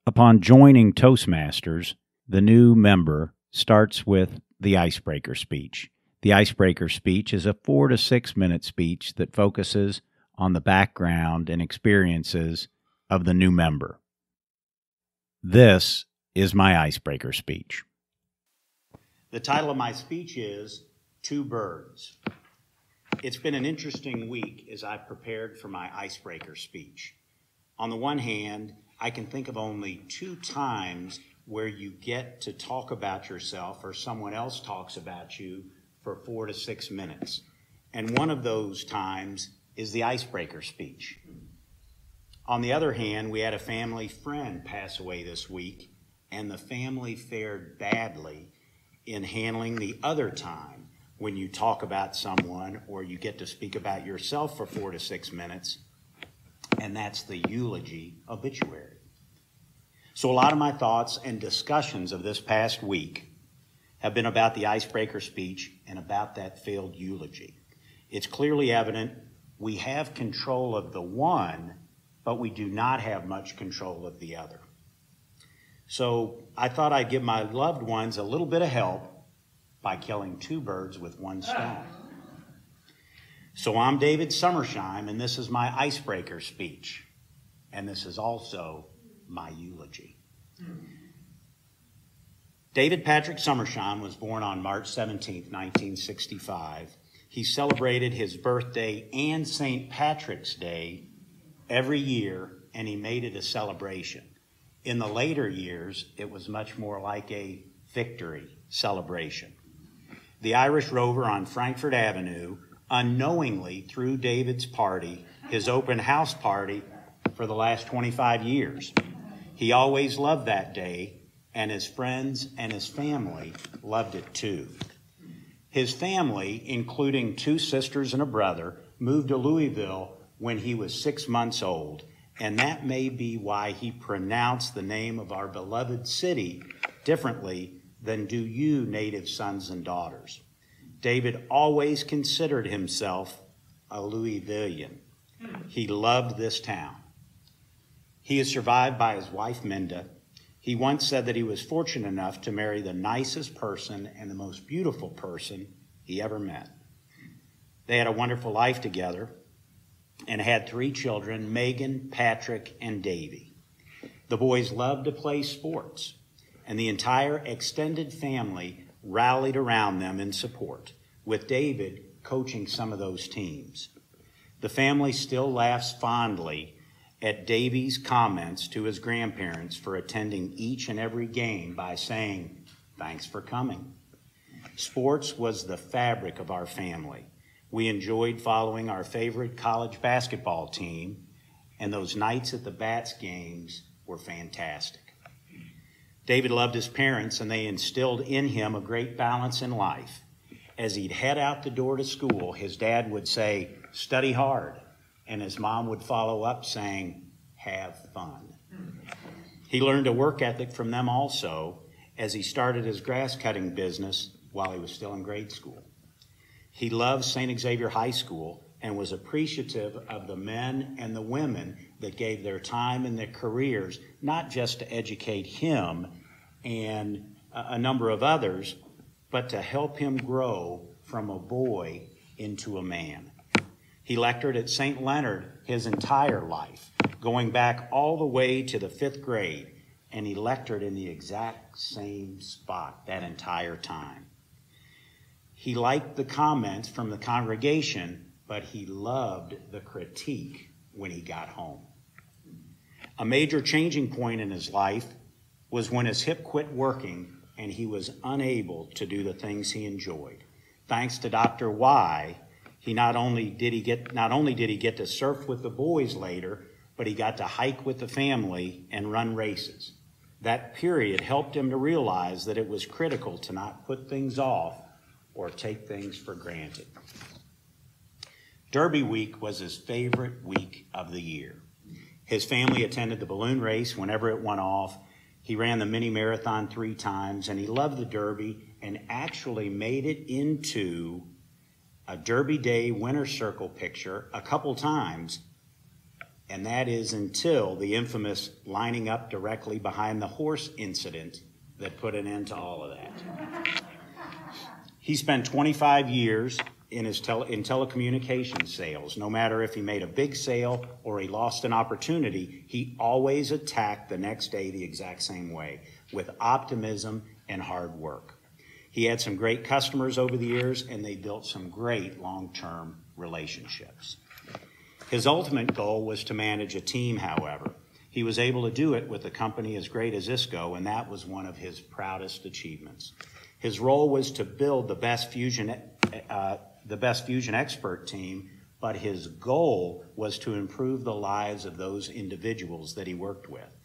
Upon joining Toastmasters, the new member starts with the Icebreaker speech. The Icebreaker speech is a 4 to 6 minute speech that focuses on the background and experiences of the new member. This is my Icebreaker speech. The title of my speech is Two Birds. It's been an interesting week as I've prepared for my Icebreaker speech. On the one hand, I can think of only 2 times where you get to talk about yourself or someone else talks about you for 4 to 6 minutes. And one of those times is the Icebreaker speech. On the other hand, we had a family friend pass away this week, and the family fared badly in handling the other time when you talk about someone or you get to speak about yourself for 4 to 6 minutes, and that's the eulogy obituary. So a lot of my thoughts and discussions of this past week have been about the Icebreaker speech and about that failed eulogy. It's clearly evident we have control of the one, but we do not have much control of the other. So I thought I'd give my loved ones a little bit of help by killing 2 birds with 1 stone. So I'm David Sermersheim, and this is my Icebreaker speech. And this is also my eulogy. David Patrick Sermersheim was born on March 17, 1965. He celebrated his birthday and St. Patrick's Day every year, and he made it a celebration. In the later years, it was much more like a victory celebration. The Irish Rover on Frankfurt Avenue unknowingly threw David's party, his open house party, for the last 25 years. He always loved that day, and his friends and his family loved it too. His family, including 2 sisters and a brother, moved to Louisville when he was 6 months old, and that may be why he pronounced the name of our beloved city differently than do you native sons and daughters. David always considered himself a Louisvillian. He loved this town. He is survived by his wife, Minda. He once said that he was fortunate enough to marry the nicest person and the most beautiful person he ever met. They had a wonderful life together and had 3 children, Megan, Patrick, and Davy. The boys loved to play sports, and the entire extended family rallied around them in support, with David coaching some of those teams. The family still laughs fondly at Davy's comments to his grandparents for attending each and every game by saying, "Thanks for coming." Sports was the fabric of our family. We enjoyed following our favorite college basketball team, and those nights at the Bats games were fantastic. David loved his parents, and they instilled in him a great balance in life. As he'd head out the door to school, his dad would say, "Study hard," and his mom would follow up saying, "Have fun." He learned a work ethic from them also as he started his grass cutting business while he was still in grade school. He loved St. Xavier High School and was appreciative of the men and the women that gave their time and their careers, not just to educate him and a number of others, but to help him grow from a boy into a man. He lectured at St. Leonard his entire life, going back all the way to the 5th grade, and he lectured in the exact same spot that entire time. He liked the comments from the congregation, but he loved the critique when he got home. A major changing point in his life was when his hip quit working and he was unable to do the things he enjoyed. Thanks to Dr. Y, not only did he get to surf with the boys later, but he got to hike with the family and run races. That period helped him to realize that it was critical to not put things off or take things for granted. Derby week was his favorite week of the year. His family attended the balloon race whenever it went off. He ran the mini marathon 3 times, and he loved the Derby and actually made it into a Derby Day winner's circle picture a couple times and that is until the infamous lining up directly behind the horse incident that put an end to all of that. He spent 25 years in telecommunications sales. No matter if he made a big sale or he lost an opportunity, he always attacked the next day the exact same way, with optimism and hard work. He had some great customers over the years, and they built some great long-term relationships. His ultimate goal was to manage a team, however. He was able to do it with a company as great as Isco, and that was one of his proudest achievements. His role was to build the best fusion expert team, but his goal was to improve the lives of those individuals that he worked with.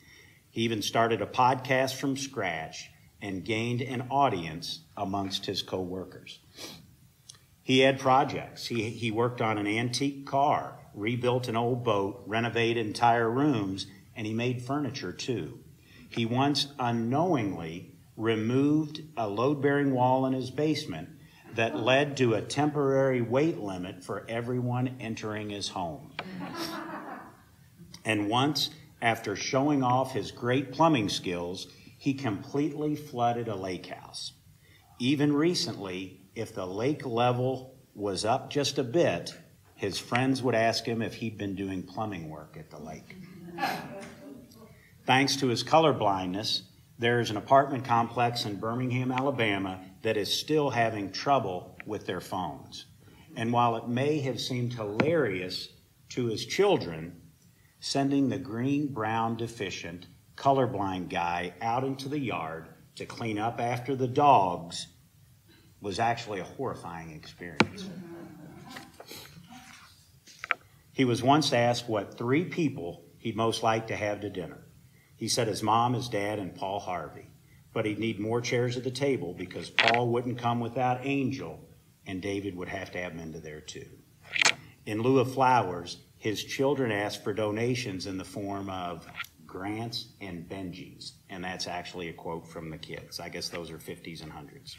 He even started a podcast from scratch and gained an audience amongst his co-workers. He had projects. He worked on an antique car, rebuilt an old boat, renovated entire rooms, and he made furniture too. He once unknowingly removed a load-bearing wall in his basement that led to a temporary weight limit for everyone entering his home. And once, after showing off his great plumbing skills, he completely flooded a lake house. Even recently, if the lake level was up just a bit, his friends would ask him if he'd been doing plumbing work at the lake. Thanks to his colorblindness, there is an apartment complex in Birmingham, Alabama that is still having trouble with their phones. And while it may have seemed hilarious to his children, sending the green-brown deficient colorblind guy out into the yard to clean up after the dogs was actually a horrifying experience. He was once asked what 3 people he'd most like to have to dinner. He said his mom, his dad, and Paul Harvey. But he'd need more chairs at the table because Paul wouldn't come without Angel, and David would have to have him into there too. In lieu of flowers, his children asked for donations in the form of Grants and Benjis. And that's actually a quote from the kids. I guess those are 50s and 100s.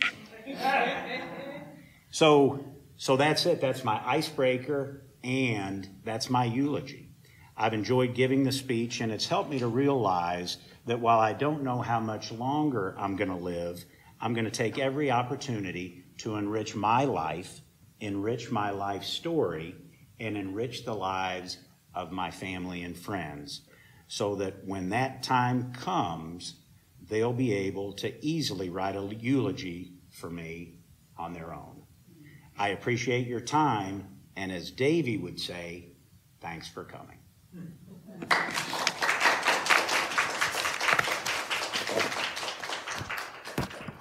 So that's it. That's my icebreaker, and that's my eulogy. I've enjoyed giving the speech, and it's helped me to realize that while I don't know how much longer I'm going to live, I'm going to take every opportunity to enrich my life story, and enrich the lives of my family and friends, so that when that time comes, they'll be able to easily write a eulogy for me on their own. I appreciate your time, and as Davey would say, thanks for coming.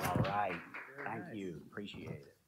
All right. Thank you. Appreciate it.